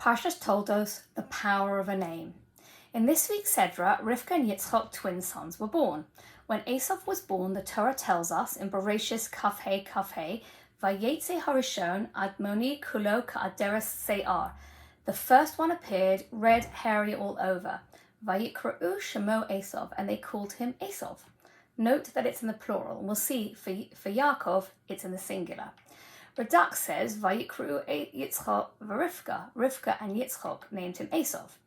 Parshas Toldos The Power of a Name. In this week's Sedra, Rivka and Yitzchak, twin sons, were born. When Eisav was born, the Torah tells us in Bereishis Kaf-Hey, Vayetze Harishon Admoni Kulo Ka'aderes Se'ar. The first one appeared, red, hairy all over. Vayikra'u Shemo Eisav, and they called him Eisav. Note that it's in the plural, and we'll see for Yaakov, it's in the singular. Radak says, Vayikru Yitzchak v'Rivka. Rivka and Yitzchak named him Eisav.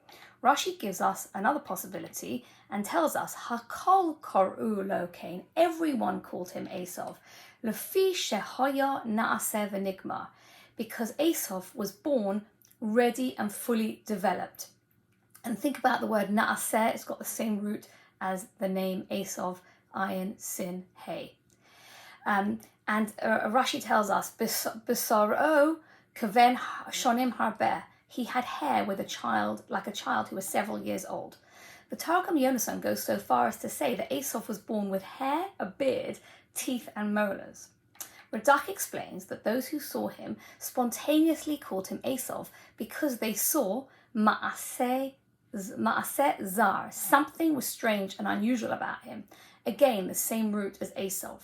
Rashi gives us another possibility and tells us, Hakol koru lo kain. Everyone called him Eisav. Lefi shehoya naaseh v'nigmar. Because Eisav was born ready and fully developed. And think about the word naaseh. It's got the same root as the name Eisav, ayin, sin, hey. And Rashi tells us, Besaro kaven shonim harbeh. He had hair with like a child who was several years old. The Targum Yonasan goes so far as to say that Eisav was born with hair, a beard, teeth, and molars. Radak explains that those who saw him spontaneously called him Eisav because they saw ma'aseh zar. Something was strange and unusual about him. Again, the same root as Eisav.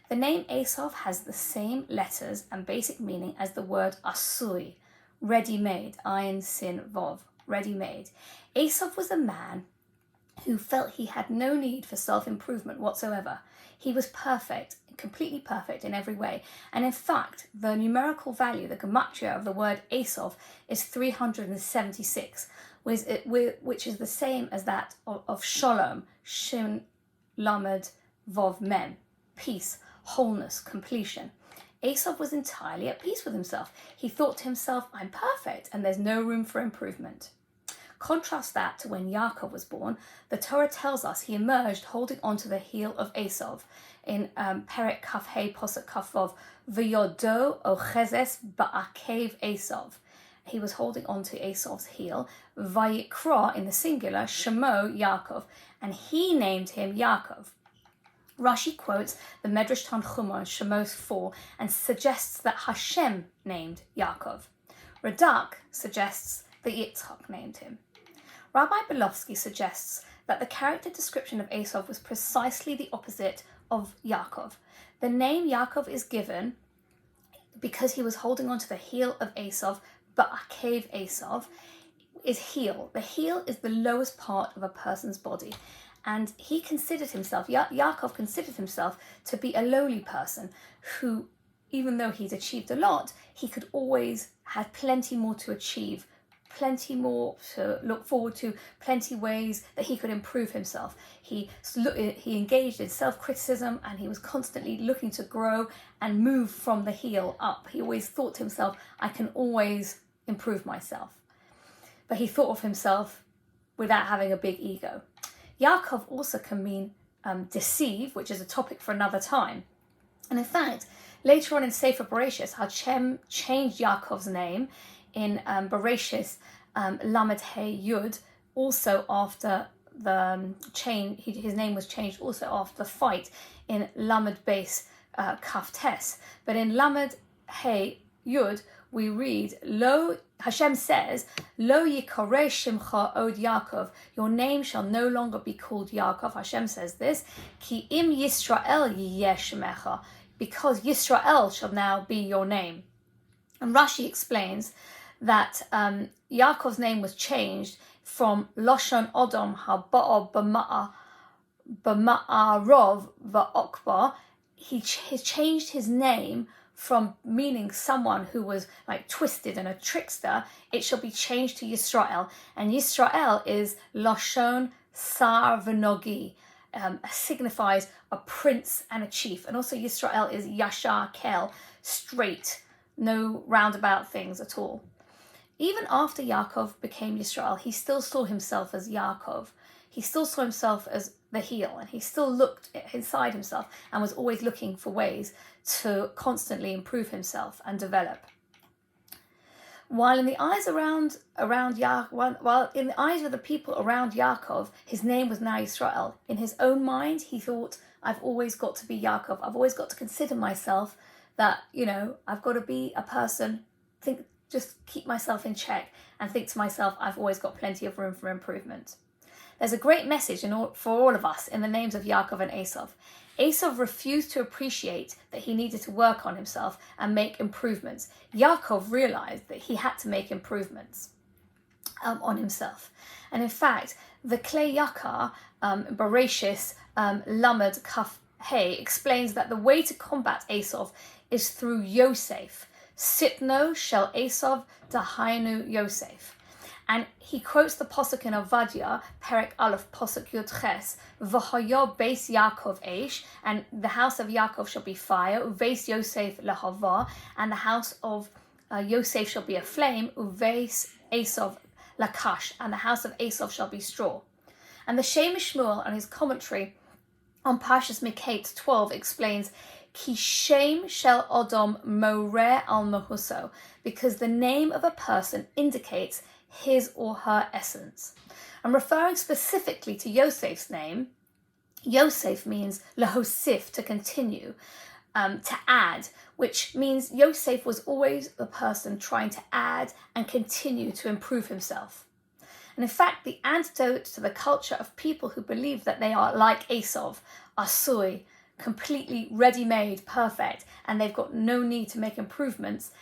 The name Eisav has the same letters and basic meaning as the word asui, ready-made, ayin, sin, vov, ready-made. Eisav was a man who felt he had no need for self-improvement whatsoever. He was perfect, completely perfect in every way. And in fact, the numerical value, the gematria of the word Eisav is 376, which is the same as that of Shalom, Shin, Lamed, Vov, Mem, peace, wholeness, completion. Eisav was entirely at peace with himself. He thought to himself, I'm perfect and there's no room for improvement. Contrast that to when Yaakov was born. The Torah tells us he emerged holding onto the heel of Eisav in Perek Kaf-Hey Posuk Kaf-Vov, V'yodo ochezes ba'akev Eisav. He was holding onto Esav's heel, Vayikra in the singular, Shemo Yaakov, and he named him Yaakov. Rashi quotes the Medrash Tanchuma, Shemos 4, and suggests that Hashem named Yaakov. Radak suggests that Yitzchak named him. Rabbi Belovsky suggests that the character description of Eisav was precisely the opposite of Yaakov. The name Yaakov is given because he was holding onto the heel of Eisav, but Akev Eisav is heel. The heel is the lowest part of a person's body. And he considered himself, Yaakov considered himself to be a lowly person who, even though he'd achieved a lot, he could always have plenty more to achieve, plenty more to look forward to, plenty ways that he could improve himself. He engaged in self-criticism and he was constantly looking to grow and move from the heel up. He always thought to himself, I can always improve myself. But he thought of himself without having a big ego. Yaakov also can mean deceive, which is a topic for another time. And in fact, later on in Sefer Bereishis, Hashem changed Yaakov's name in Bereishis Lamed Hey Yud, also after the change, his name was changed also after the fight in Lamed Beis Kaf Tes. But in Lamed Hey Yud, we read, Hashem says, Lo yikareh shimcha od Yaakov, your name shall no longer be called Yaakov. Hashem says this, Ki im Yisrael yiyeh shemecha, because Yisrael shall now be your name. And Rashi explains that Yaakov's name was changed from Loshon Odom haba'a b'ma'arov va'okba. He changed his name from meaning someone who was like twisted and a trickster. It shall be changed to Yisrael. And Yisrael is Lashon Sar V'Nogi, signifies a prince and a chief. And also Yisrael is Yashar Kel, straight, no roundabout things at all. Even after Yaakov became Yisrael, he still saw himself as Yaakov. He still saw himself as the heel, and he still looked inside himself and was always looking for ways to constantly improve himself and develop. While in the eyes while in the eyes of the people around Yaakov, his name was now Yisrael. In his own mind, he thought, I've always got to be Yaakov. I've always got to consider myself that, I've got to be a person, just keep myself in check and think to myself, I've always got plenty of room for improvement. There's a great message for all of us in the names of Yaacov and Eisav. Eisav refused to appreciate that he needed to work on himself and make improvements. Yaakov realized that he had to make improvements on himself. And in fact, the Kli Yakar Bereishis Lamed Kaf Hey explains that the way to combat Eisav is through Yosef. Sitno shel Eisav dahainu Yosef. And he quotes the pasuk in Ovadia, Perek Aleph, pasuk Yud Ches, V'hayo beis Yaakov eish, and the house of Yaakov shall be fire, uveis Yosef lahava, and the house of Yosef shall be a flame, uveis Eisav lakash, and the house of Eisav shall be straw. And the Shem Shmuel, on his commentary on Parshas Miketz 12, explains, Ki Shem shel Odom moreh al mehuso, because the name of a person indicates his or her essence. I'm referring specifically to Yosef's name. Yosef means lahosif, to continue, to add, which means Yosef was always the person trying to add and continue to improve himself. And in fact, the antidote to the culture of people who believe that they are like Eisav, asui, completely ready-made, perfect, and they've got no need to make improvements,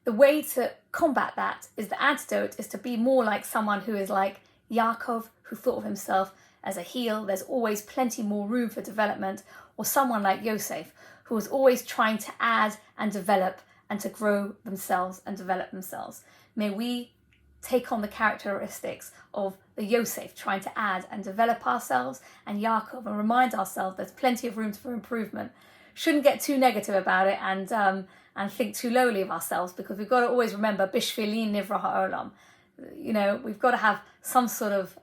the way to combat that is the antidote is to be more like someone who is like Yaakov, who thought of himself as a heel. There's always plenty more room for development. Or someone like Yosef, who was always trying to add and develop and to grow themselves and develop themselves. May we take on the characteristics of the Yosef, trying to add and develop ourselves, and Yaakov, and remind ourselves there's plenty of room for improvement. Shouldn't get too negative about it and think too lowly of ourselves, because we've got to always remember, Bishvili nivra ha'olam. You know, we've got to have some sort of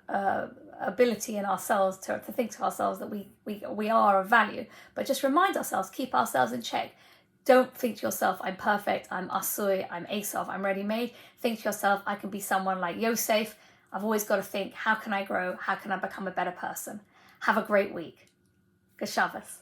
ability in ourselves to think to ourselves that we are of value. But just remind ourselves, keep ourselves in check. Don't think to yourself, I'm perfect, I'm asui, I'm Eisav, I'm ready-made. Think to yourself, I can be someone like Yosef. I've always got to think, how can I grow? How can I become a better person? Have a great week. Good Shabbos.